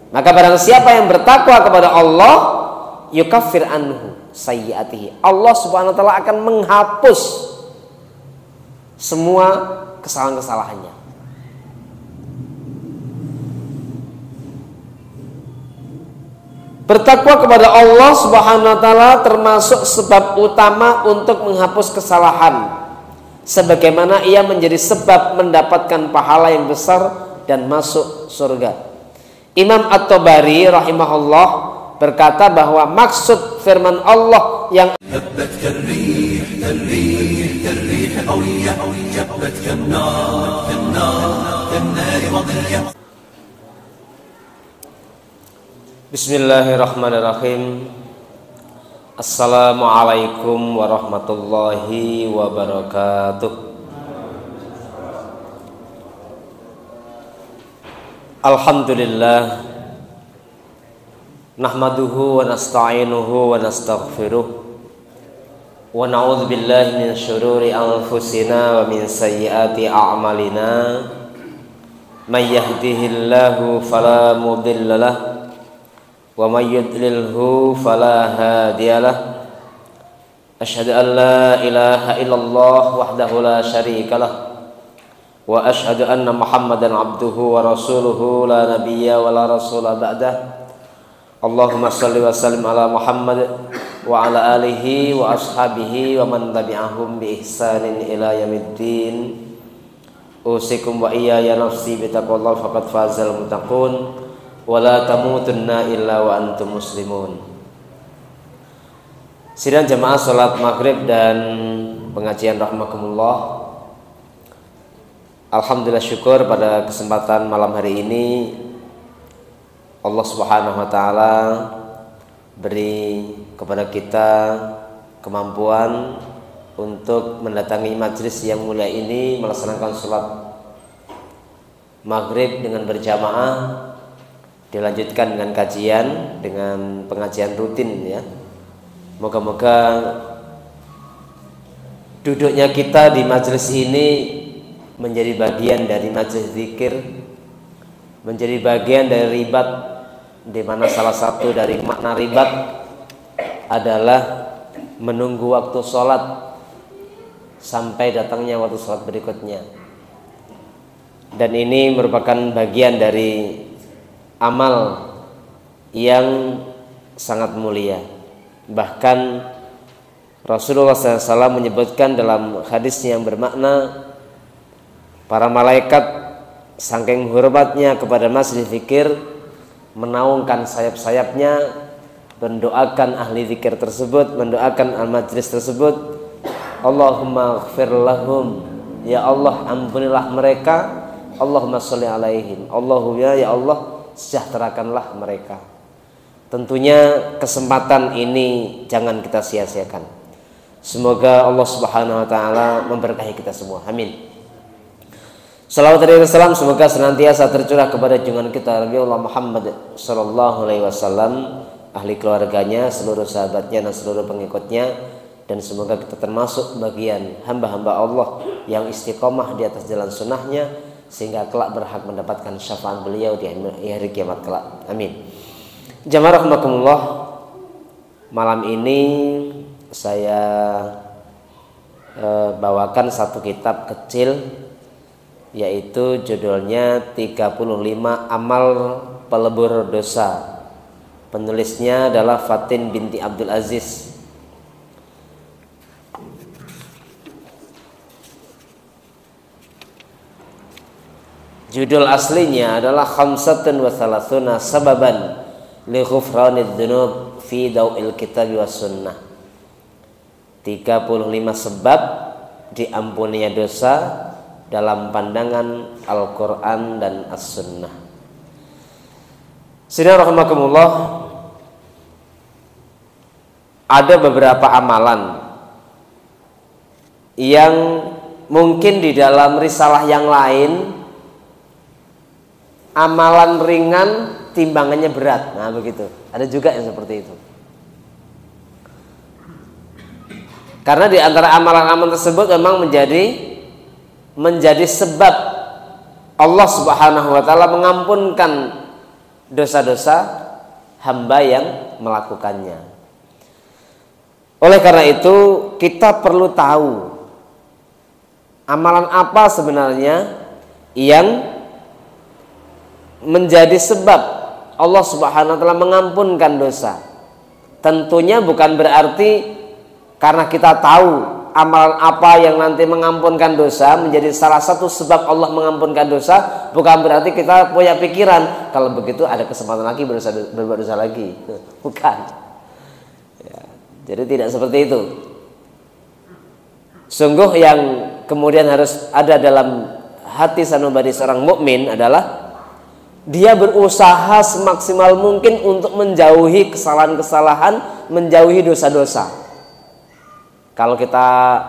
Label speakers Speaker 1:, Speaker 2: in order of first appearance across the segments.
Speaker 1: Maka barang siapa yang bertakwa kepada Allah, yukaffir anhu sayyiatihi, Allah Subhanahu wa taala akan menghapus semua kesalahan-kesalahannya. Bertakwa kepada Allah Subhanahu wa taala termasuk sebab utama untuk menghapus kesalahan, sebagaimana ia menjadi sebab mendapatkan pahala yang besar dan masuk surga. Imam At-Tabari rahimahullah berkata bahwa maksud firman Allah yang Bismillahirrahmanirrahim. Assalamualaikum warahmatullahi wabarakatuh. Alhamdulillah, nahmaduhu wa nasta'inuhu wa nastaghfiruh, wa na'udzu billahi min syururi anfusina wa min sayyiati a'malina. May yahdihillahu fala mudilla lahu wa may yudlilhu fala hadiyalah. Asyhadu an la ilaha illallah wahdahu la syarika lah, wa asyhadu anna Muhammadan abduhu wa rasuluhu la nabiyya wa la rasula ba'dah. Allahumma shalli wa sallim ala Muhammad wa ala alihi wa ashabihi wa man tabi'ahum bi ihsanin ila yaumiddin. Usikum wa iyaya nafsi bi taqwallah faqad fazal muttaqun. Wala tamutunna illa wa antum muslimun. Sidang jamaah salat maghrib dan pengajian rahimakumullah. Alhamdulillah, syukur pada kesempatan malam hari ini Allah Subhanahu wa taala beri kepada kita kemampuan untuk mendatangi majelis yang mulia ini, melaksanakan salat maghrib dengan berjamaah, dilanjutkan dengan kajian, dengan pengajian rutin ya. Moga-moga duduknya kita di majelis ini menjadi bagian dari majelis zikir, menjadi bagian dari ribat, di mana salah satu dari makna ribat adalah menunggu waktu sholat sampai datangnya waktu sholat berikutnya. Dan ini merupakan bagian dari amal yang sangat mulia. Bahkan Rasulullah SAW menyebutkan dalam hadisnya yang bermakna, para malaikat saking hormatnya kepada majelis zikir menaungkan sayap-sayapnya, mendoakan ahli zikir tersebut, mendoakan al-majlis tersebut, Allahumma ighfir lahum, ya Allah ampunilah mereka, Allahumma sholli alaihim, Allahumma ya Allah sejahterakanlah mereka. Tentunya kesempatan ini jangan kita sia-siakan. Semoga Allah Subhanahu wa taala memberkahi kita semua. Amin. Salawat dan salam semoga senantiasa tercurah kepada junjungan kita Nabi Allah Muhammad sallallahu alaihi wasallam, ahli keluarganya, seluruh sahabatnya dan seluruh pengikutnya, dan semoga kita termasuk bagian hamba-hamba Allah yang istiqomah di atas jalan sunnahnya, sehingga kelak berhak mendapatkan syafaat beliau di hari kiamat kelak. Amin. Jamaah rahimakumullah, malam ini saya bawakan satu kitab kecil, yaitu judulnya 35 Amal Pelebur Dosa. Penulisnya adalah Fatin binti Abdul Aziz. Judul aslinya adalah Khamsatun wa Thalathuna Sababan li Ghufranid Dzunub fi Daw'il Kitab was Sunnah. 35 sebab diampuninya dosa dalam pandangan Al-Quran dan As-Sunnah. Saudara rahimakumullah, ada beberapa amalan yang mungkin di dalam risalah yang lain amalan ringan timbangannya berat. Nah begitu, ada juga yang seperti itu. Karena di antara amalan-amalan tersebut memang menjadi sebab Allah Subhanahu wa taala mengampunkan dosa-dosa hamba yang melakukannya. Oleh karena itu kita perlu tahu amalan apa sebenarnya yang menjadi sebab Allah Subhanahu wa taala mengampunkan dosa. Tentunya bukan berarti karena kita tahu amalan apa yang nanti mengampunkan dosa menjadi salah satu sebab Allah mengampunkan dosa, bukan berarti kita punya pikiran kalau begitu ada kesempatan lagi berbuat dosa lagi. Bukan ya, jadi tidak seperti itu. Sungguh yang kemudian harus ada dalam hati sanubari seorang mukmin adalah dia berusaha semaksimal mungkin untuk menjauhi kesalahan-kesalahan, menjauhi dosa-dosa. Kalau kita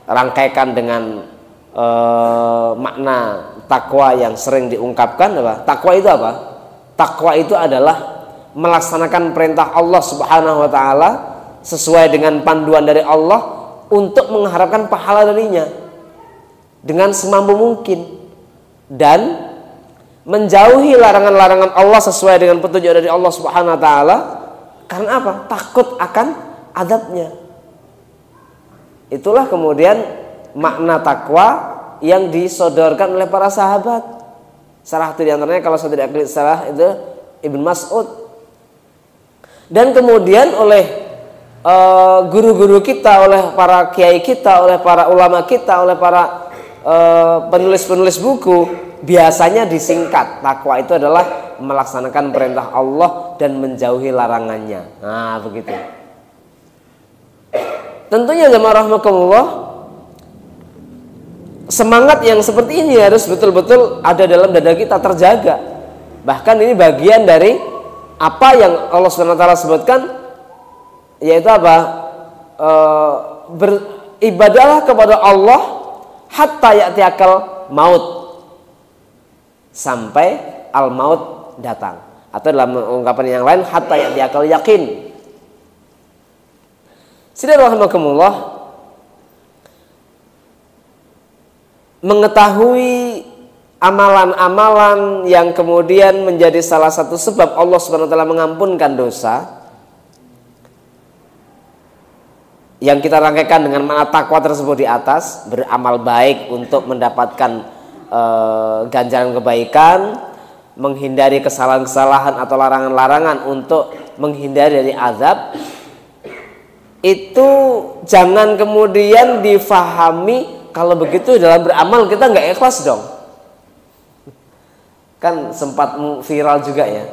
Speaker 1: rangkaikan dengan makna takwa yang sering diungkapkan apa? Takwa itu apa? Takwa itu adalah melaksanakan perintah Allah Subhanahu wa taala sesuai dengan panduan dari Allah untuk mengharapkan pahala darinya dengan semampu mungkin dan menjauhi larangan-larangan Allah sesuai dengan petunjuk dari Allah Subhanahu wa taala. Karena apa? Takut akan adabnya. Itulah kemudian makna takwa yang disodorkan oleh para sahabat. Salah satu di antaranya kalau saya tidak salah itu Ibnu Mas'ud. Dan kemudian oleh guru-guru kita, oleh para kiai kita, oleh para ulama kita, oleh para penulis-penulis buku, biasanya disingkat. Takwa itu adalah melaksanakan perintah Allah dan menjauhi larangannya. Nah, begitu. Tentunya jemaah rahimakumullah, semangat yang seperti ini harus betul-betul ada dalam dada kita, terjaga. Bahkan ini bagian dari apa yang Allah Subhanahu wa taala sebutkan, yaitu apa? Beribadahlah kepada Allah hatta ya'tiyakal maut, sampai al maut datang. Atau dalam ungkapan yang lain hatta ya'tiyakal yakin. Bismillahirrahmanirrahim. Mengetahui amalan-amalan yang kemudian menjadi salah satu sebab Allah Subhanahu wa taala mengampunkan dosa, yang kita rangkaikan dengan makna takwa tersebut di atas, beramal baik untuk mendapatkan ganjaran kebaikan, menghindari kesalahan-kesalahan atau larangan-larangan untuk menghindari dari azab. Itu jangan kemudian difahami kalau begitu dalam beramal kita nggak ikhlas dong. Kan sempat viral juga ya,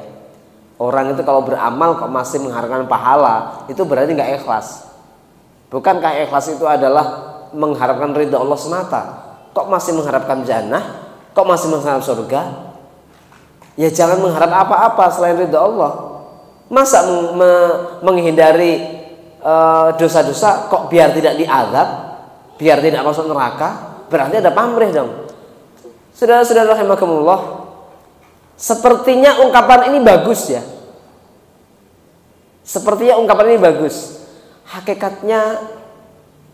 Speaker 1: orang itu kalau beramal kok masih mengharapkan pahala, itu berarti nggak ikhlas. Bukankah ikhlas itu adalah mengharapkan ridha Allah semata? Kok masih mengharapkan jannah? Kok masih mengharap surga? Ya jangan mengharap apa-apa selain ridha Allah. Masa menghindari dosa-dosa kok biar tidak diazab, biar tidak masuk neraka? Berarti ada pamrih dong. Saudara-saudara rahimakumullah, sepertinya ungkapan ini bagus ya. Sepertinya ungkapan ini bagus. Hakikatnya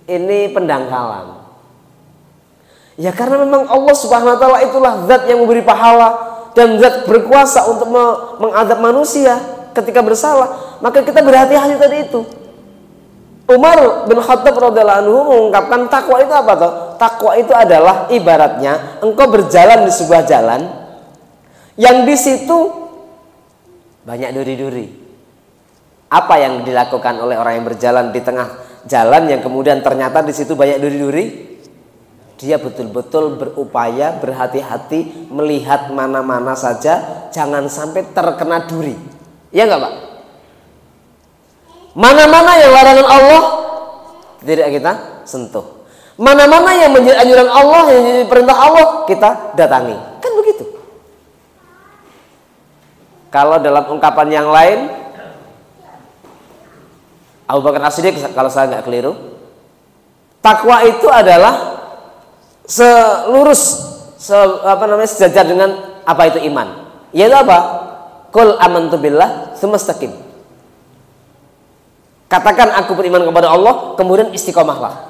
Speaker 1: ini pendangkalan. Ya karena memang Allah Subhanahu wa taala itulah zat yang memberi pahala dan zat berkuasa untuk mengadab manusia ketika bersalah. Maka kita berhati-hati tadi itu. Umar bin Khattab radhiyallahu anhu mengungkapkan takwa itu apa toh? Takwa itu adalah ibaratnya engkau berjalan di sebuah jalan yang di situ banyak duri-duri. Apa yang dilakukan oleh orang yang berjalan di tengah jalan yang kemudian ternyata di situ banyak duri-duri? Dia betul-betul berupaya, berhati-hati melihat mana-mana saja jangan sampai terkena duri. Iya enggak, Pak? Mana-mana yang larangan Allah tidak kita sentuh. Mana-mana yang menjadi anjuran Allah, yang menjadi perintah Allah, kita datangi. Kan begitu. Kalau dalam ungkapan yang lain, Abu Bakar As-Siddiq kalau saya nggak keliru, takwa itu adalah sejajar dengan apa itu iman. Yaitu apa? Qul amantu billah tsumma istaqim. Katakan aku beriman kepada Allah, kemudian istiqomahlah.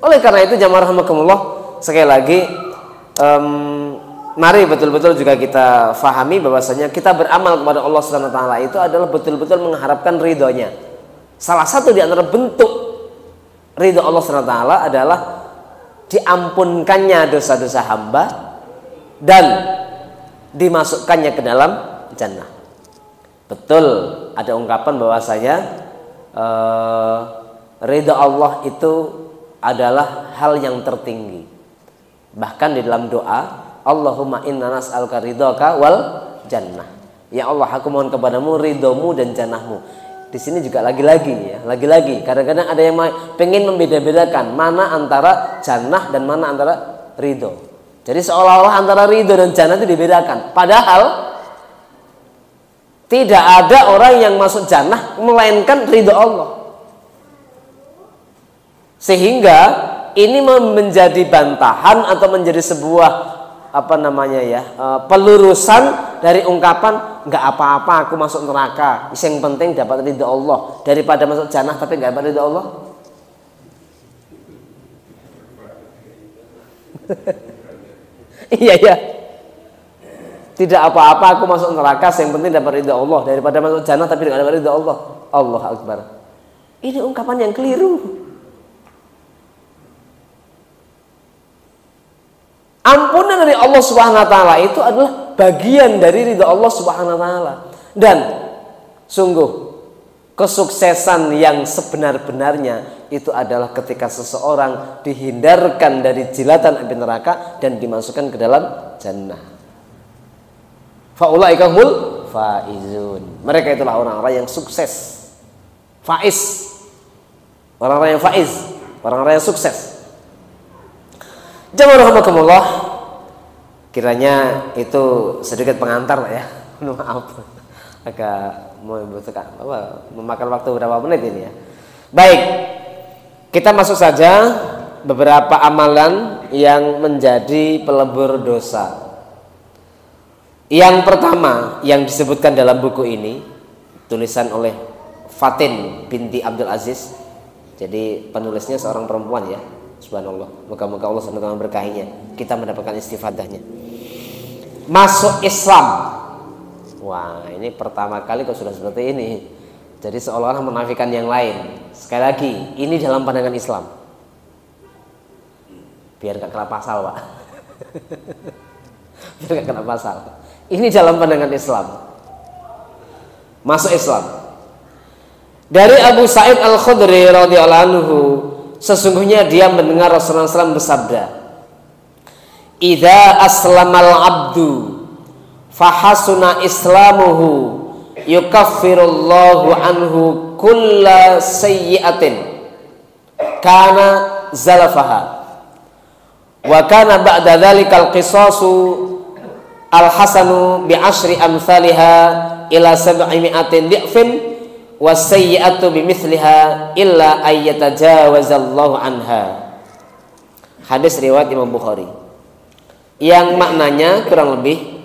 Speaker 1: Oleh karena itu jamaah rahimakumullah, sekali lagi mari betul-betul juga kita fahami bahwasanya kita beramal kepada Allah Subhanahu wa taala itu adalah betul-betul mengharapkan ridhonya. Salah satu di antara bentuk ridho Allah Subhanahu wa taala adalah diampunkannya dosa-dosa hamba dan dimasukkannya ke dalam jannah. Betul, ada ungkapan bahwasanya ridho Allah itu adalah hal yang tertinggi. Bahkan di dalam doa, Allahumma inna nas'aluka ridhoka wal jannah. Ya Allah, aku mohon kepadamu ridhomu dan jannahmu. Di sini juga lagi-lagi kadang-kadang ada yang pengen membeda-bedakan mana antara jannah dan mana antara ridho. Jadi seolah-olah antara ridho dan jannah itu dibedakan. Padahal tidak ada orang yang masuk jannah melainkan ridho Allah. Sehingga ini menjadi bantahan atau menjadi sebuah pelurusan dari ungkapan nggak apa-apa aku masuk neraka, yang penting dapat ridho Allah, daripada masuk jannah tapi nggak dapat ridho Allah. Iya. Tidak apa-apa aku masuk neraka, yang penting dapat ridho Allah, daripada masuk jannah tapi nggak dapat ridho Allah. Allah Akbar. Ini ungkapan yang keliru. Ampunan dari Allah Subhanahu wa taala itu adalah bagian dari ridha Allah Subhanahu wa taala. Dan sungguh kesuksesan yang sebenar-benarnya itu adalah ketika seseorang dihindarkan dari jilatan api neraka dan dimasukkan ke dalam jannah. Faulaika humul faizun. Mereka itulah orang-orang yang sukses. Faiz. Orang-orang yang faiz, orang-orang yang sukses. Jamaah rahimakumullah, kiranya itu sedikit pengantar lah ya. Maaf, agak memakan waktu berapa menit ini ya. Baik, kita masuk saja beberapa amalan yang menjadi pelebur dosa. Yang pertama yang disebutkan dalam buku ini, tulisan oleh Fatin binti Abdul Aziz. Jadi penulisnya seorang perempuan ya. Subhanallah, moga-moga Allah SWT memberkahinya, kita mendapatkan istifadahnya. Masuk Islam. Wah, ini pertama kali kok sudah seperti ini. Jadi seolah-olah menafikan yang lain. Sekali lagi, ini dalam pandangan Islam. Biar gak kena pasal, Pak. Biar gak kena pasal. Ini dalam pandangan Islam. Masuk Islam. Dari Abu Sa'id Al-Khudri radhiyallahu anhu, sesungguhnya dia mendengar Rasulullah SAW bersabda, "Idza aslamal abdu fahasuna islamuhu yukaffirullahu anhu kulla sayyi'atin kana zalafaha wa kana ba'da dzalikal qisasu al-hasanu bi asyri amsalha ila 700 di'fin wasayyi'atu bimithliha illa ayyatajawazallahu anha." Hadis riwayat Imam Bukhari, yang maknanya kurang lebih,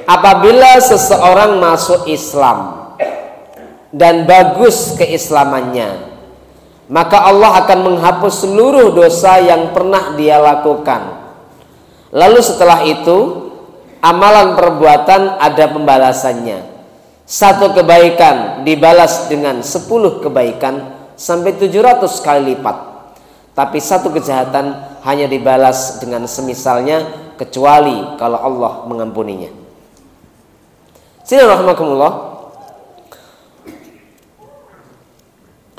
Speaker 1: apabila seseorang masuk Islam dan bagus keislamannya, maka Allah akan menghapus seluruh dosa yang pernah dia lakukan. Lalu setelah itu amalan perbuatan ada pembalasannya. Satu kebaikan dibalas dengan 10 kebaikan sampai 700 kali lipat. Tapi satu kejahatan hanya dibalas dengan semisalnya, kecuali kalau Allah mengampuninya. Bismillahirrahmanirrahim.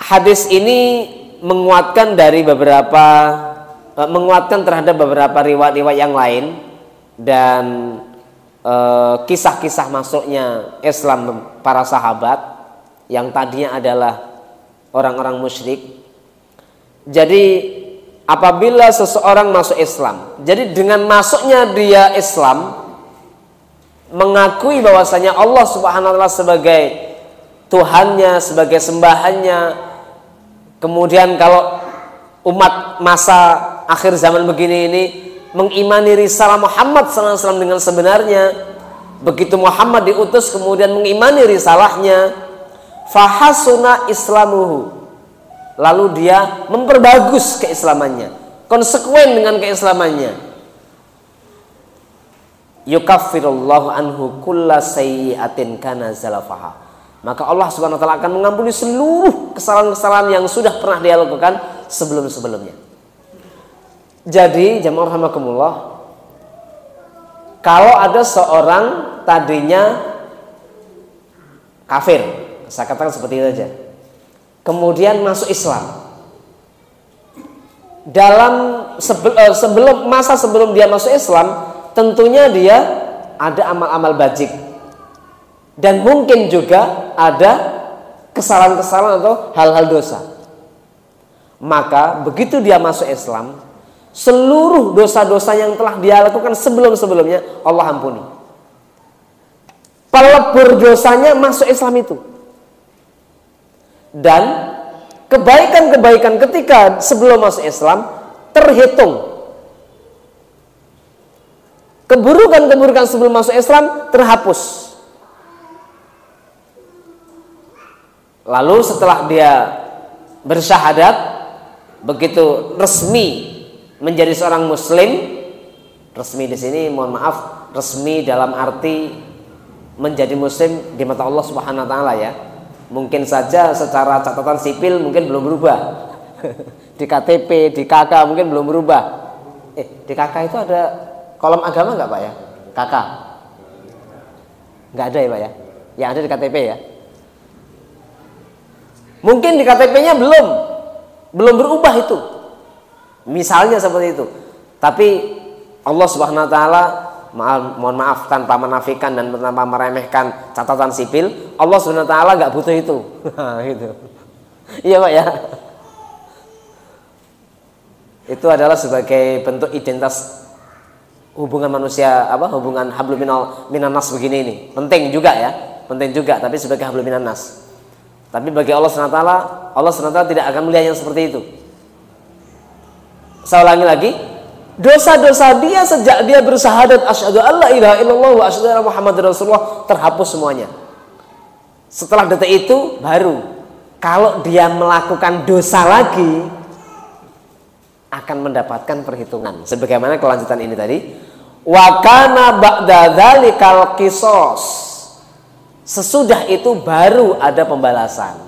Speaker 1: Hadis ini menguatkan terhadap beberapa riwayat-riwayat yang lain, dan kisah-kisah masuknya Islam para sahabat yang tadinya adalah orang-orang musyrik. Jadi apabila seseorang masuk Islam, jadi dengan masuknya dia Islam, mengakui bahwasanya Allah Subhanahu wa taala sebagai Tuhannya, sebagai sembahannya, kemudian kalau umat masa akhir zaman begini ini mengimani risalah Muhammad SAW dengan sebenarnya, begitu Muhammad diutus kemudian mengimani risalahnya, fahasuna islamuhu, lalu dia memperbagus keislamannya, konsekuen dengan keislamannya. yukaffirullahu anhu kulla sayyi'atin kana zalafaha. Maka Allah Subhanahu wa taala akan mengampuni seluruh kesalahan-kesalahan yang sudah pernah dia lakukan sebelum-sebelumnya. Jadi jamaah rahimakumullah, kalau ada seorang tadinya kafir, saya katakan seperti itu saja, kemudian masuk Islam, dalam sebelum dia masuk Islam, tentunya dia ada amal-amal bajik dan mungkin juga ada kesalahan-kesalahan atau hal-hal dosa. Maka begitu dia masuk Islam, seluruh dosa-dosa yang telah dia lakukan sebelum-sebelumnya Allah ampuni. Pelebur dosanya masuk Islam itu. Dan kebaikan-kebaikan ketika sebelum masuk Islam terhitung. Keburukan-keburukan sebelum masuk Islam terhapus. Lalu setelah dia bersyahadat, begitu resmi menjadi seorang muslim, resmi di sini mohon maaf, resmi dalam arti menjadi muslim di mata Allah Subhanahu wa taala ya. Mungkin saja secara catatan sipil mungkin belum berubah. Di KTP, di KK mungkin belum berubah. Di KK itu ada kolom agama nggak Pak ya? KK? Nggak ada ya Pak ya? Yang ada di KTP ya? Mungkin di KTP-nya belum berubah itu. Misalnya seperti itu. Tapi Allah Subhanahu wa taala, mohon maaf tanpa menafikan dan tanpa meremehkan catatan sipil, Allah Subhanahu wa taala nggak butuh itu. Gitu. Iya Pak ya. Itu adalah sebagai bentuk identitas hubungan manusia, hubungan hablum minan nas begini ini. Penting juga ya, penting juga, tapi sebagai hablum minan nas. Tapi bagi Allah SWT, Allah SWT tidak akan melihat yang seperti itu. Saya ulangi lagi, dosa-dosa dia sejak dia bersyahadat asyhadu alla ilaha illallah wa asyhadu anna muhammadar rasulullah terhapus semuanya. Setelah detik itu baru kalau dia melakukan dosa lagi akan mendapatkan perhitungan. Sebagaimana kelanjutan ini tadi, wa kana ba'da dzalikal qisas. Sesudah itu baru ada pembalasan.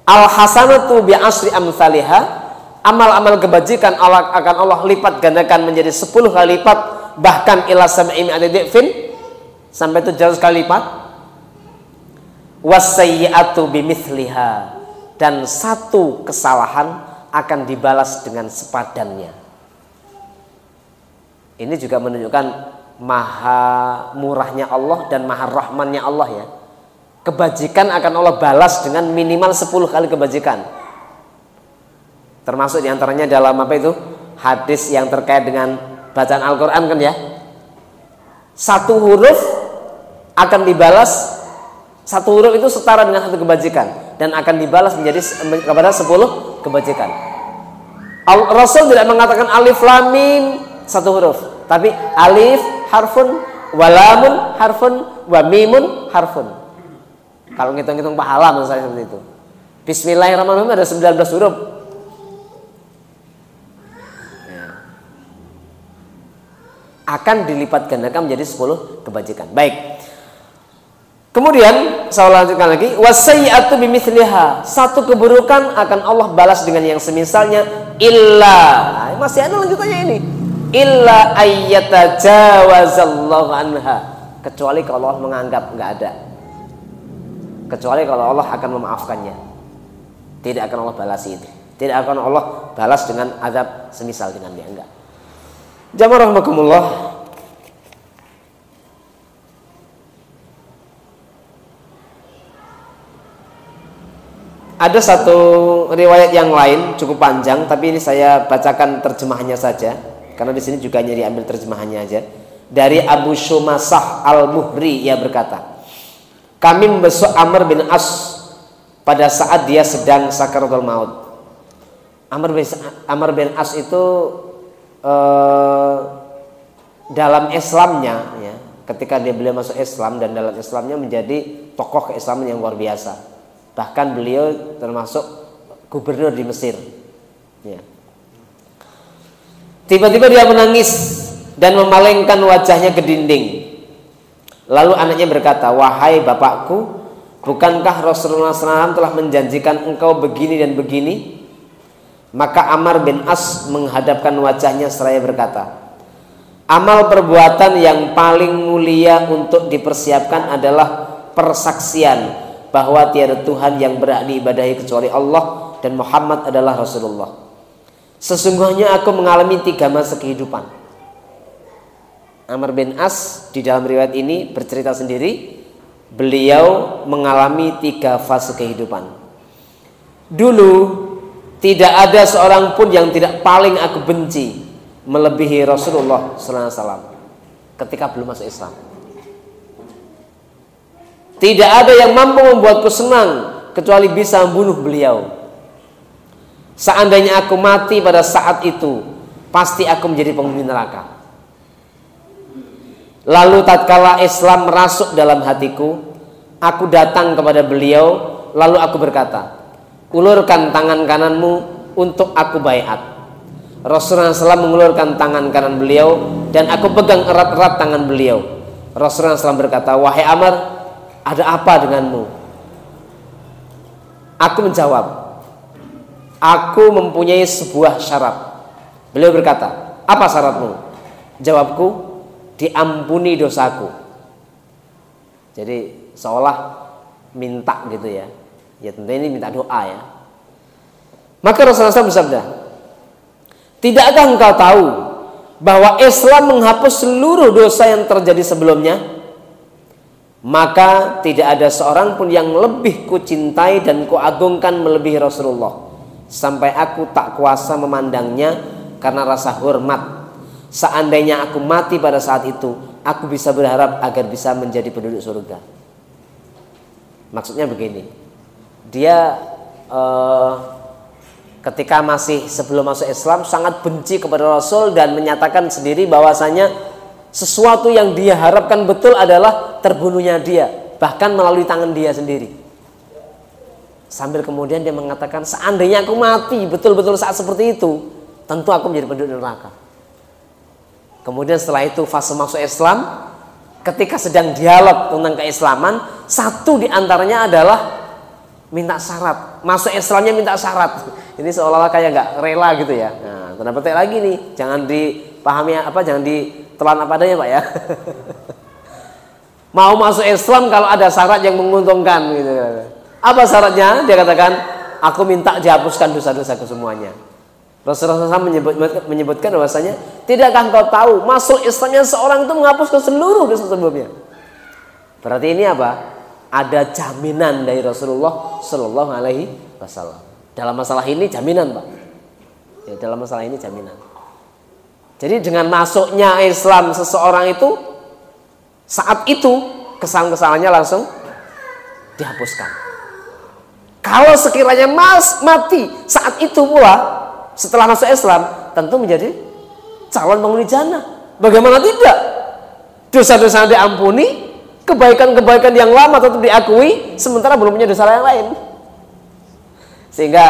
Speaker 1: Al hasanatu bi asri amsalihha. Amal-amal kebajikan akan Allah lipat gandakan menjadi 10 kali lipat, bahkan ila sab'i mi'ati dhifin, sampai 700 kali lipat. Wasayyi'atu bimithliha, dan satu kesalahan akan dibalas dengan sepadannya. Ini juga menunjukkan maha murahnya Allah dan maha rahmannya Allah ya. Kebajikan akan Allah balas dengan minimal 10 kali kebajikan. Termasuk diantaranya dalam apa itu? Hadis yang terkait dengan bacaan Al-Quran kan ya. Satu huruf akan dibalas, satu huruf itu setara dengan satu kebajikan dan akan dibalas menjadi kepada 10 kebajikan. Rasul tidak mengatakan alif lam mim satu huruf, tapi alif harfun, walamun harfun, wa mimun harfun. Kalau ngitung-ngitung pahala misalnya seperti itu. Bismillahirrahmanirrahim ada 19 huruf. Akan dilipat gandakan menjadi 10 kebajikan. Baik. Kemudian saya lanjutkan lagi, wasayyi'atu bimithliha. Satu keburukan akan Allah balas dengan yang semisalnya illa. Nah, masih ada lanjutannya ini. Illa ayyatajawazallahu anha. Kecuali kalau Allah menganggap enggak ada. Kecuali kalau Allah akan memaafkannya. Tidak akan Allah balas itu. Tidak akan Allah balas dengan azab semisal dengan dia, enggak. Jamaah rahimakumullah. Ada satu riwayat yang lain cukup panjang, tapi ini saya bacakan terjemahannya saja karena di sini juga hanya diambil terjemahannya aja. Dari Abu Syumasah Al-Muhri, ia berkata, kami membesuk Amr bin As pada saat dia sedang sakaratul maut. Amr bin As itu dalam Islamnya ya, ketika beliau masuk Islam dan dalam Islamnya menjadi tokoh keislaman yang luar biasa. Bahkan beliau termasuk gubernur di Mesir ya. Tiba-tiba dia menangis dan memalingkan wajahnya ke dinding. Lalu anaknya berkata, wahai bapakku, bukankah Rasulullah SAW telah menjanjikan engkau begini dan begini? Maka Ammar bin As menghadapkan wajahnya seraya berkata, amal perbuatan yang paling mulia untuk dipersiapkan adalah persaksian bahwa tiada Tuhan yang berhak diibadahi kecuali Allah dan Muhammad adalah Rasulullah. Sesungguhnya aku mengalami 3 masa kehidupan. Ammar bin As di dalam riwayat ini bercerita sendiri, beliau mengalami 3 fase kehidupan. Dulu tidak ada seorang pun yang tidak paling aku benci melebihi Rasulullah SAW ketika belum masuk Islam. Tidak ada yang mampu membuatku senang kecuali bisa membunuh beliau. Seandainya aku mati pada saat itu, pasti aku menjadi penghuni neraka. Lalu tatkala Islam merasuk dalam hatiku, aku datang kepada beliau, lalu aku berkata, ulurkan tangan kananmu untuk aku baiat. Rasulullah SAW mengulurkan tangan kanan beliau dan aku pegang erat-erat tangan beliau. Rasulullah SAW berkata, wahai Ammar, ada apa denganmu? Aku menjawab, aku mempunyai sebuah syarat. Beliau berkata, apa syaratmu? Jawabku, diampuni dosaku. Jadi seolah minta gitu ya. Ya tentu ini minta doa ya. Maka Rasulullah SAW bersabda, tidakkah engkau tahu bahwa Islam menghapus seluruh dosa yang terjadi sebelumnya? Maka tidak ada seorang pun yang lebih kucintai dan kuagungkan melebihi Rasulullah, sampai aku tak kuasa memandangnya karena rasa hormat. Seandainya aku mati pada saat itu, aku bisa berharap agar bisa menjadi penduduk surga. Maksudnya begini, dia ketika masih sebelum masuk Islam sangat benci kepada Rasul dan menyatakan sendiri bahwasanya sesuatu yang dia harapkan betul adalah terbunuhnya dia, bahkan melalui tangan dia sendiri. Sambil kemudian dia mengatakan, seandainya aku mati betul-betul saat seperti itu, tentu aku menjadi penduduk neraka. Kemudian setelah itu fase masuk Islam, ketika sedang dialog tentang keislaman, satu diantaranya adalah minta syarat. Masuk Islamnya minta syarat. Ini seolah-olah kayak nggak rela gitu ya. Nah, tanda petik lagi nih, jangan dipahami jangan ditelan apa adanya Pak ya. Mau masuk Islam kalau ada syarat yang menguntungkan gitu. Apa syaratnya? Dia katakan, aku minta dihapuskan dosa-dosaku semuanya. Rasulullah SAW menyebutkan bahwasanya, tidakkah engkau tahu masuk Islamnya seorang itu menghapuskan seluruh dosa sebelumnya? Berarti ini apa? Ada jaminan dari Rasulullah Shallallahu Alaihi Wasallam. Dalam masalah ini jaminan Pak. Ya, dalam masalah ini jaminan. Jadi dengan masuknya Islam seseorang itu, saat itu kesalahan-kesalahannya langsung dihapuskan. Kalau sekiranya mati saat itu pula setelah masuk Islam, tentu menjadi calon penghuni jannah. Bagaimana tidak? Dosa-dosa diampuni, kebaikan-kebaikan yang lama tetap diakui, sementara belum punya dosa yang lain. Sehingga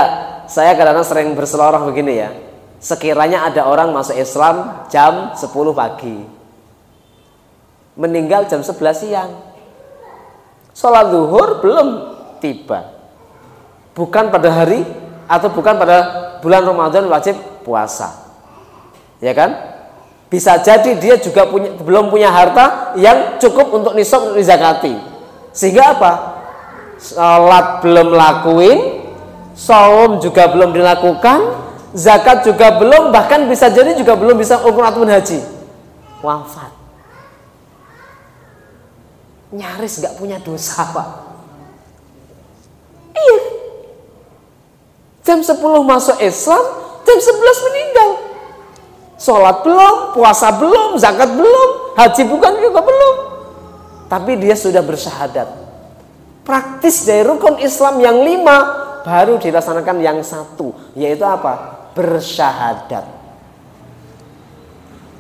Speaker 1: saya kadang-kadang sering berseloroh begini ya. Sekiranya ada orang masuk Islam jam 10 pagi, meninggal jam 11 siang, sholat zuhur belum tiba, bukan pada hari atau bukan pada bulan Ramadan wajib puasa, ya kan? Bisa jadi dia juga belum punya harta yang cukup untuk nisab untuk dizakati, sehingga apa? Sholat belum lakuin, saum juga belum dilakukan, zakat juga belum, bahkan bisa jadi juga belum bisa ukur ataupun haji, wafat. Nyaris nggak punya dosa Pak. Iya. Jam 10 masuk Islam, jam 11 meninggal. Sholat belum, puasa belum, zakat belum, haji bukan juga belum. Tapi dia sudah bersyahadat. Praktis dari rukun Islam yang 5 baru dilaksanakan yang 1, yaitu apa? Bersyahadat.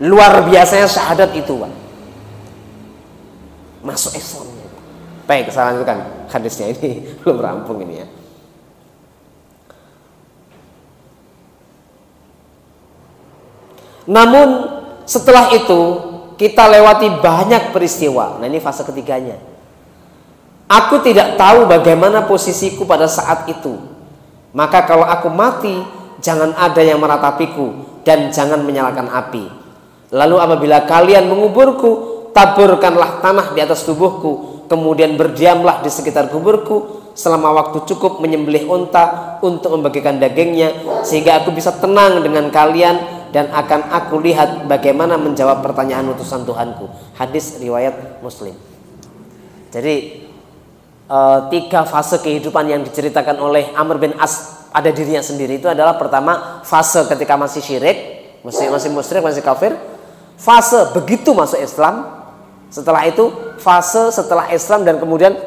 Speaker 1: Luar biasanya syahadat itu Pak. Masuk Islam. Baik, saya lanjutkan hadisnya, ini belum rampung ini ya. Namun setelah itu kita lewati banyak peristiwa. Nah, ini fase ketiganya. Aku tidak tahu bagaimana posisiku pada saat itu. Maka kalau aku mati, jangan ada yang meratapiku dan jangan menyalakan api. Lalu apabila kalian menguburku, taburkanlah tanah di atas tubuhku, kemudian berdiamlah di sekitar kuburku selama waktu cukup menyembelih unta untuk membagikan dagingnya, sehingga aku bisa tenang dengan kalian dan akan aku lihat bagaimana menjawab pertanyaan utusan Tuhanku. Hadis riwayat Muslim. Jadi 3 fase kehidupan yang diceritakan oleh Amr bin As pada dirinya sendiri itu adalah: pertama, fase ketika masih syirik, masih musyrik, masih kafir. Fase begitu masuk Islam. Setelah itu fase setelah Islam dan kemudian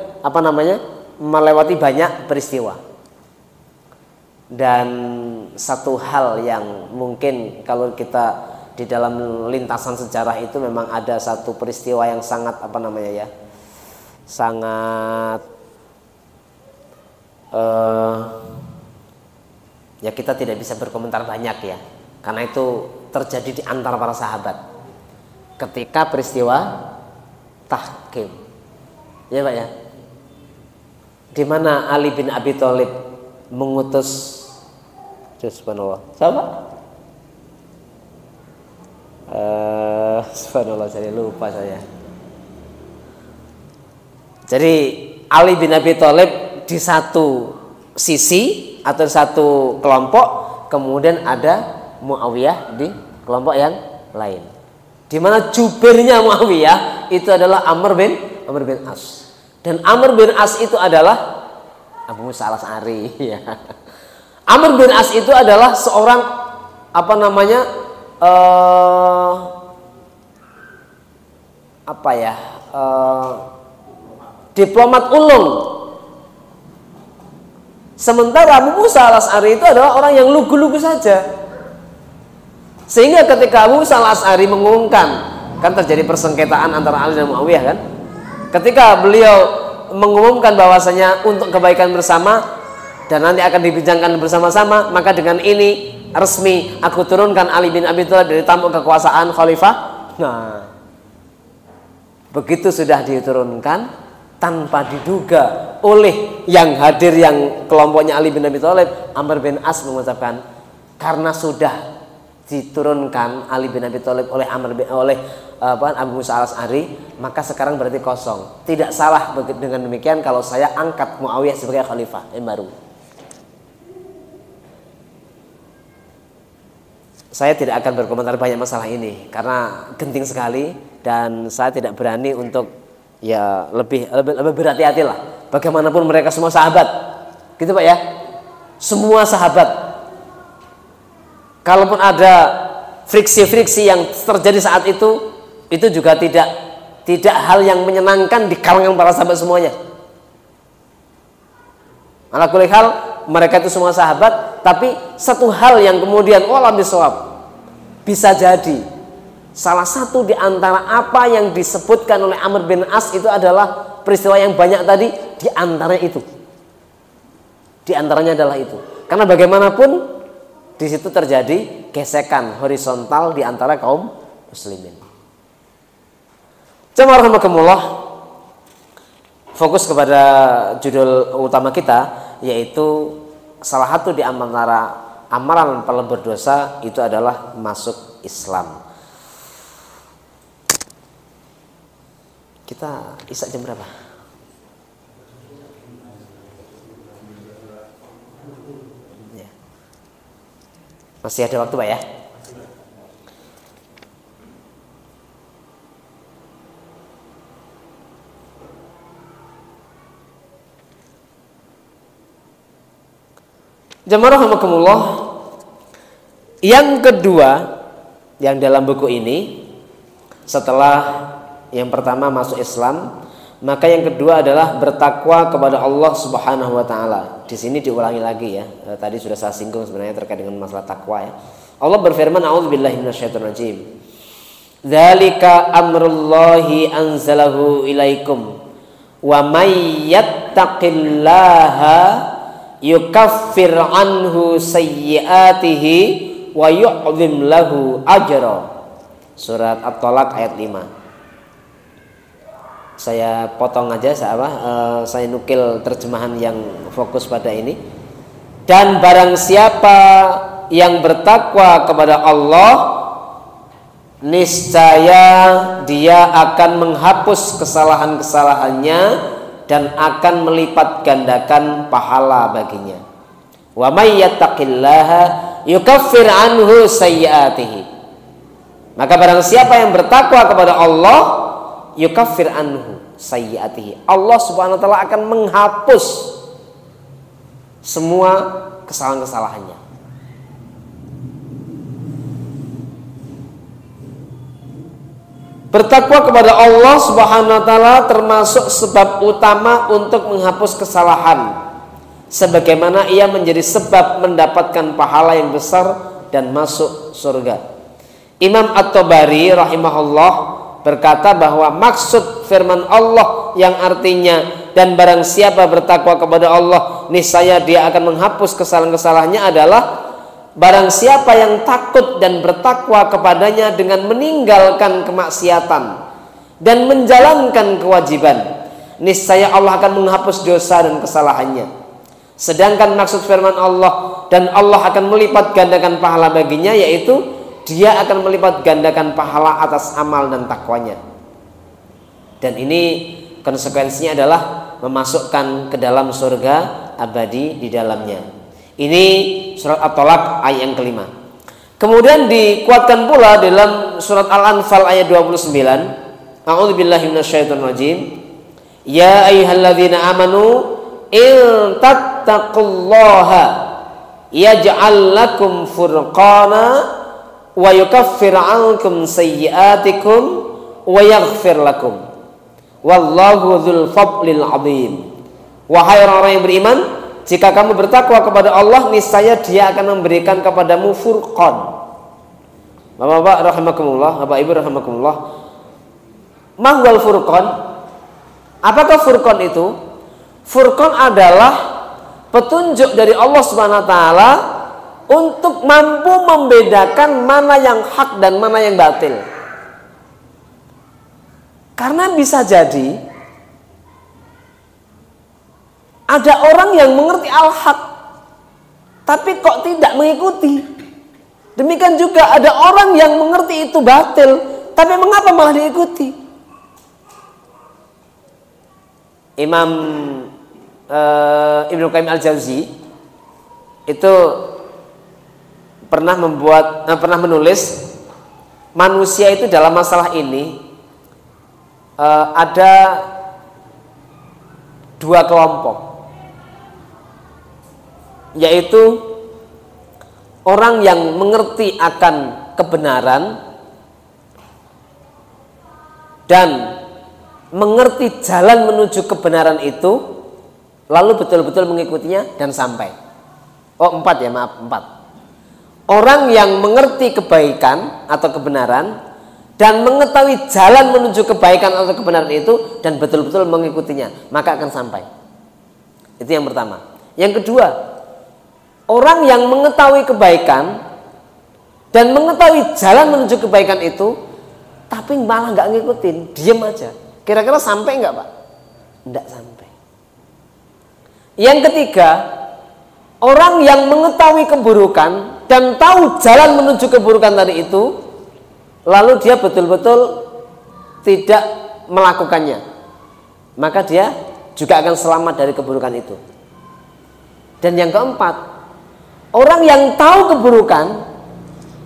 Speaker 1: melewati banyak peristiwa. Dan satu hal yang mungkin kalau kita di dalam lintasan sejarah itu memang ada satu peristiwa yang sangat sangat ya kita tidak bisa berkomentar banyak ya, karena itu terjadi di antara para sahabat ketika peristiwa tahkim, ya Pak ya, di mana Ali bin Abi Thalib mengutus, subhanallah, siapa? Subhanallah, saya lupa saya. Jadi Ali bin Abi Thalib di satu sisi atau satu kelompok, kemudian ada Muawiyah di kelompok yang lain, di mana jubirnya Muawiyah itu adalah Amr bin As, dan Amr bin As itu adalah Abu Musa al-Asy'ari ya. Amr bin As itu adalah seorang diplomat ulung. Sementara Abu Musa al-Asy'ari itu adalah orang yang lugu-lugu saja. Sehingga ketika Abu Musa al-Asy'ari mengumumkan, kan terjadi persengketaan antara Ali dan Muawiyah kan? Ketika beliau mengumumkan bahwasanya untuk kebaikan bersama dan nanti akan dibincangkan bersama-sama, maka dengan ini resmi aku turunkan Ali bin Abi Thalib dari tampuk kekuasaan khalifah. Nah, begitu sudah diturunkan, tanpa diduga oleh yang hadir yang kelompoknya Ali bin Abi Thalib, Amr bin As mengucapkan, karena sudah diturunkan Ali bin Abi Thalib oleh Abu Musa al-Asy'ari, maka sekarang berarti kosong. Tidak salah dengan demikian kalau saya angkat Muawiyah sebagai khalifah yang baru. Saya tidak akan berkomentar banyak masalah ini karena genting sekali dan saya tidak berani untuk ya lebih berhati-hati lah. Bagaimanapun mereka semua sahabat, gitu Pak ya. Semua sahabat. Kalaupun ada friksi-friksi yang terjadi saat itu juga tidak hal yang menyenangkan di kalangan para sahabat semuanya. Ala kulli hal, mereka itu semua sahabat, tapi satu hal yang kemudian walam bisawab, bisa jadi salah satu di antara apa yang disebutkan oleh Amr bin As itu adalah peristiwa yang banyak tadi, di antaranya itu. Di antaranya adalah itu. Karena bagaimanapun di situ terjadi gesekan horizontal di antara kaum muslimin. Jemaah rahimakumullah, fokus kepada judul utama kita, yaitu salah satu di antara amalan pelebur dosa itu adalah masuk Islam. Kita isya jam berapa? Ya. Masih ada waktu Pak ya? Jemaah rahimakumullah, yang kedua yang dalam buku ini, setelah yang pertama masuk Islam, maka yang kedua adalah bertakwa kepada Allah Subhanahu wa taala. Di sini diulangi lagi ya. Tadi sudah saya singgung sebenarnya terkait dengan masalah takwa ya. Allah berfirman, a'udzubillahi minasyaitonirrajim. Dzalika amrullahi anzalahu ilaikum wa may yattaqillaha yukaffir anhu sayyi'atihi wa yu'zim lahu ajra. Surat At-Tolak ayat 5. Saya potong aja, saya nukil terjemahan yang fokus pada ini. Dan barang siapa yang bertakwa kepada Allah, niscaya dia akan menghapus kesalahan-kesalahannya dan akan melipat gandakan pahala baginya. Wa may yattaqillaha yukaffir anhu sayyi'atihi. Maka barang siapa yang bertakwa kepada Allah, yukaffir anhu sayyi'atihi, Allah Subhanahu wa taala akan menghapus semua kesalahan-kesalahannya. Bertakwa kepada Allah Subhanahu wa taala termasuk sebab utama untuk menghapus kesalahan, sebagaimana ia menjadi sebab mendapatkan pahala yang besar dan masuk surga. Imam At-Tabari rahimahullah berkata bahwa maksud firman Allah yang artinya dan barang siapa bertakwa kepada Allah niscaya dia akan menghapus kesalahan-kesalahannya adalah barang siapa yang takut dan bertakwa kepadanya dengan meninggalkan kemaksiatan dan menjalankan kewajiban, niscaya Allah akan menghapus dosa dan kesalahannya. Sedangkan maksud firman Allah dan Allah akan melipat gandakan pahala baginya, yaitu dia akan melipat gandakan pahala atas amal dan takwanya. Dan ini konsekuensinya adalah memasukkan ke dalam surga abadi di dalamnya. Ini surat At-Tolak ayat yang kelima. Kemudian dikuatkan pula dalam surat Al-Anfal ayat 29. A'udzubillahi minasyaitonirrajim. Ya ayyuhalladzina amanu in tattaqullaha yaj'al lakum furqana wa yukaffir ankum sayyi'atikum wa yaghfir lakum wallahu dzul fadlil adzim. Wahai orang-orang yang beriman, jika kamu bertakwa kepada Allah, niscaya Dia akan memberikan kepadamu furqan. Bapak-bapak rahimakumullah, Bapak Ibu rahimakumullah. Mahwal furqan? Apakah furqan itu? Furqan adalah petunjuk dari Allah Subhanahu wa taala untuk mampu membedakan mana yang hak dan mana yang batil. Karena bisa jadi ada orang yang mengerti al-haq tapi kok tidak mengikuti. Demikian juga ada orang yang mengerti itu batil tapi mengapa malah diikuti. Imam Ibnu Qayyim Al-Jauzi itu pernah menulis manusia itu dalam masalah ini ada dua kelompok, yaitu orang yang mengerti akan kebenaran dan mengerti jalan menuju kebenaran itu, lalu betul-betul mengikutinya dan sampai. Empat. Orang yang mengerti kebaikan atau kebenaran dan mengetahui jalan menuju kebaikan atau kebenaran itu dan betul-betul mengikutinya, maka akan sampai. Itu yang pertama. Yang kedua, orang yang mengetahui kebaikan dan mengetahui jalan menuju kebaikan itu tapi malah nggak ngikutin, diem aja. Kira-kira sampai nggak, Pak? Nggak sampai. Yang ketiga, orang yang mengetahui keburukan dan tahu jalan menuju keburukan tadi itu, lalu dia betul-betul tidak melakukannya, maka dia juga akan selamat dari keburukan itu. Dan yang keempat, orang yang tahu keburukan,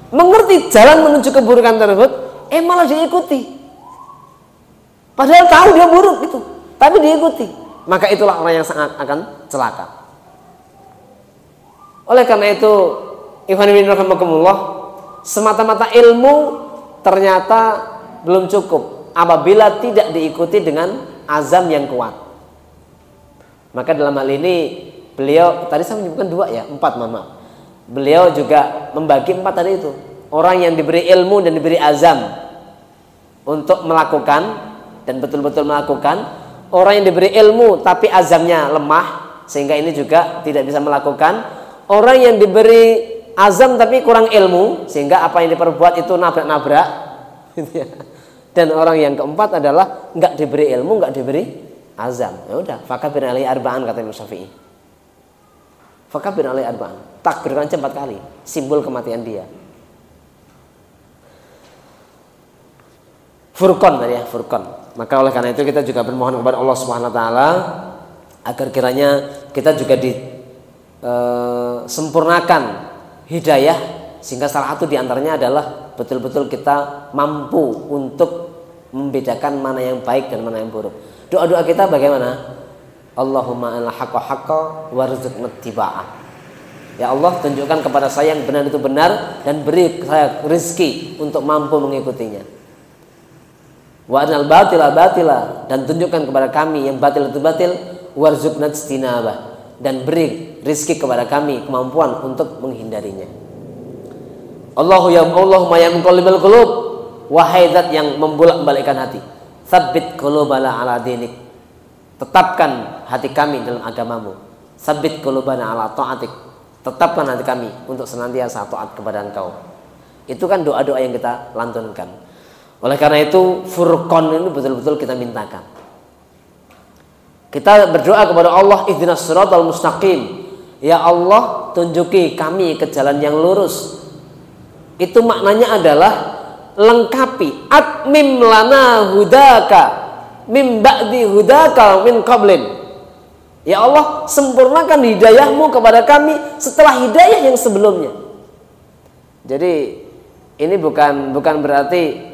Speaker 1: mengerti jalan menuju keburukan tersebut, malah diikuti. Padahal tahu dia buruk itu, tapi diikuti. Maka itulah orang yang sangat akan celaka. Oleh karena itu, semata-mata ilmu ternyata belum cukup apabila tidak diikuti dengan azam yang kuat. Maka dalam hal ini beliau, tadi saya menyebutkan empat. Beliau juga membagi empat tadi itu. Orang yang diberi ilmu dan diberi azam untuk melakukan dan betul-betul melakukan. Orang yang diberi ilmu tapi azamnya lemah sehingga ini juga tidak bisa melakukan. Orang yang diberi azam tapi kurang ilmu sehingga apa yang diperbuat itu nabrak-nabrak. Gitu ya. Dan orang yang keempat adalah nggak diberi ilmu, nggak diberi azam. Ya udah, fakabir alaihi arba'an kata Imam Syafi'i. Fakabir alaihi arba'an. Takbirkan 4 kali, simbol kematian dia. Furqan tadi ya, Furqan. Maka oleh karena itu kita juga bermohon kepada Allah Subhanahu wa taala agar kiranya kita juga disempurnakan hidayah, sehingga salah satu diantaranya adalah betul-betul kita mampu untuk membedakan mana yang baik dan mana yang buruk. Doa-doa kita bagaimana? Allahumma anil haqqa haqqa warzuqna ittiba'ah. Ya Allah, tunjukkan kepada saya yang benar itu benar dan beri saya rezeki untuk mampu mengikutinya. Wa anil batila batila, dan tunjukkan kepada kami yang batil itu batil, warzuqna ijtinabah, dan beri rezeki kepada kami kemampuan untuk menghindarinya. Allahumma ya muqallibal qulub, wahai zat yang membolak-balikkan hati, tsabbit qulubana ala dinik, tetapkan hati kami dalam agamamu. Tsabbit qulubana ala ta'atik, tetapkan hati kami untuk senantiasa taat kepada Engkau. Itu kan doa-doa yang kita lantunkan. Oleh karena itu Furqan ini betul-betul kita mintakan. Kita berdoa kepada Allah, ihdinas siratal mustaqim. Ya Allah, tunjuki kami ke jalan yang lurus. Itu maknanya adalah lengkapi, atmim lana hudaka mim ba'di hudaka min qablin. Ya Allah, sempurnakan hidayahmu kepada kami setelah hidayah yang sebelumnya. Jadi ini bukan berarti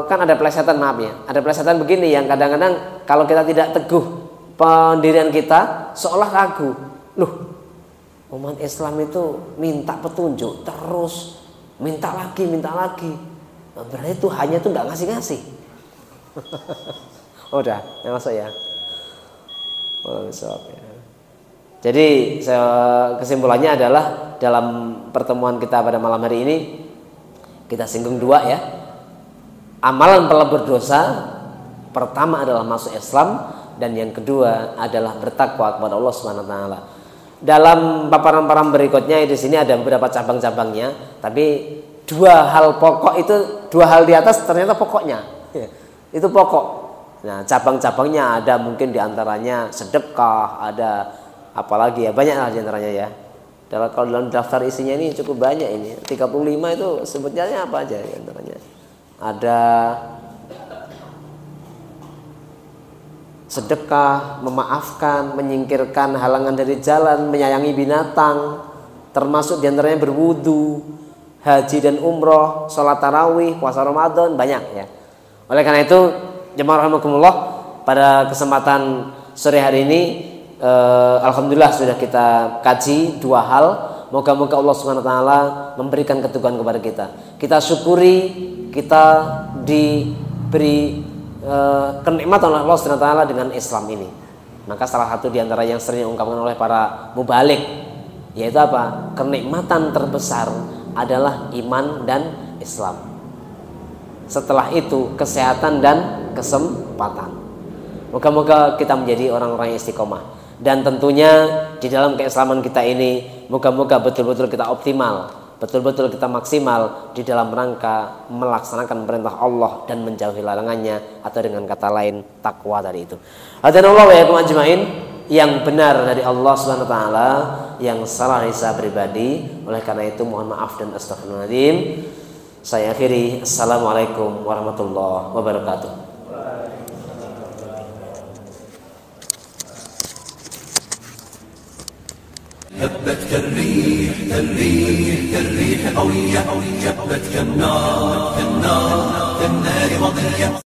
Speaker 1: kan ada pelesetan, maaf ya, ada pelesetan begini yang kadang-kadang kalau kita tidak teguh pendirian kita seolah ragu. Loh, umat Islam itu minta petunjuk terus, minta lagi. Berarti itu hanya tuh nggak ngasih. Udah, yang masuk ya. Jadi kesimpulannya adalah dalam pertemuan kita pada malam hari ini kita singgung 2 ya. Amalan pelebur dosa, pertama adalah masuk Islam, dan yang kedua adalah bertakwa kepada Allah Subhanahu wa taala. Dalam paparan-paparan berikutnya di sini ada beberapa cabang-cabangnya, tapi 2 hal pokok itu, 2 hal di atas ternyata pokoknya. Itu pokok. Nah, cabang-cabangnya ada mungkin diantaranya sedekah, ada apalagi ya, banyak lah diantaranya ya. Kalau dalam daftar isinya ini cukup banyak ini. 35 itu sebetulnya apa aja diantaranya? Ada sedekah, memaafkan, menyingkirkan halangan dari jalan, menyayangi binatang, termasuk diantaranya berwudu, haji dan umroh, sholat tarawih, puasa Ramadan, banyak ya. Oleh karena itu, jemaah rahimakumullah, pada kesempatan sore hari ini alhamdulillah sudah kita kaji 2 hal. Moga-moga Allah Subhanahu wa taala memberikan keteguhan kepada kita. Kita syukuri kita diberi kenikmatan oleh Allah Subhanahu wa taala dengan Islam ini. Maka salah satu diantara yang sering diungkapkan oleh para mubalik, yaitu apa? Kenikmatan terbesar adalah iman dan Islam. Setelah itu kesehatan dan kesempatan. Moga-moga kita menjadi orang-orang yang istiqomah. Dan tentunya di dalam keislaman kita ini, moga-moga betul-betul kita optimal, betul-betul kita maksimal di dalam rangka melaksanakan perintah Allah dan menjauhi larangannya, atau dengan kata lain takwa tadi itu. Hadanallahu wa iyyakum ajmain. Yang benar dari Allah Subhanahu wa taala, yang salah dari saya pribadi. Oleh karena itu mohon maaf dan astagfirullahaladzim. Saya akhiri. Assalamualaikum warahmatullahi wabarakatuh.
Speaker 2: هبت كالريح قوية، هبت كالنار مضية.